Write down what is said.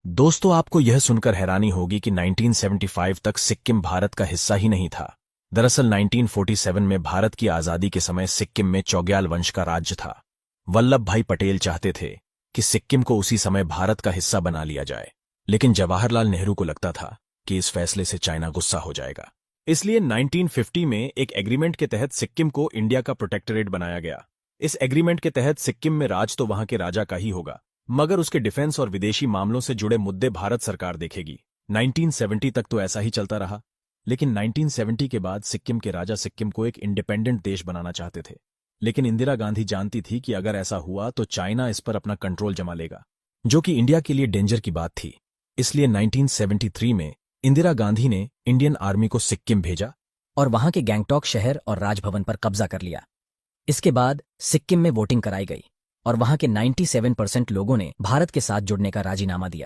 दोस्तों, आपको यह सुनकर हैरानी होगी कि 1975 तक सिक्किम भारत का हिस्सा ही नहीं था। दरअसल 1947 में भारत की आजादी के समय सिक्किम में चौग्याल वंश का राज्य था। वल्लभ भाई पटेल चाहते थे कि सिक्किम को उसी समय भारत का हिस्सा बना लिया जाए, लेकिन जवाहरलाल नेहरू को लगता था कि इस फैसले से चाइना गुस्सा हो जाएगा। इसलिए 1950 में एक एग्रीमेंट के तहत सिक्किम को इंडिया का प्रोटेक्टोरेट बनाया गया। इस एग्रीमेंट के तहत सिक्किम में राज तो वहां के राजा का ही होगा, मगर उसके डिफेंस और विदेशी मामलों से जुड़े मुद्दे भारत सरकार देखेगी। 1970 तक तो ऐसा ही चलता रहा, लेकिन 1970 के बाद सिक्किम के राजा सिक्किम को एक इंडिपेंडेंट देश बनाना चाहते थे। लेकिन इंदिरा गांधी जानती थी कि अगर ऐसा हुआ तो चाइना इस पर अपना कंट्रोल जमा लेगा, जो कि इंडिया के लिए डेंजर की बात थी। इसलिए 1973 में इंदिरा गांधी ने इंडियन आर्मी को सिक्किम भेजा और वहां के गैंगटॉक शहर और राजभवन पर कब्जा कर लिया। इसके बाद सिक्किम में वोटिंग कराई गई और वहां के 97% लोगों ने भारत के साथ जुड़ने का राजीनामा दिया।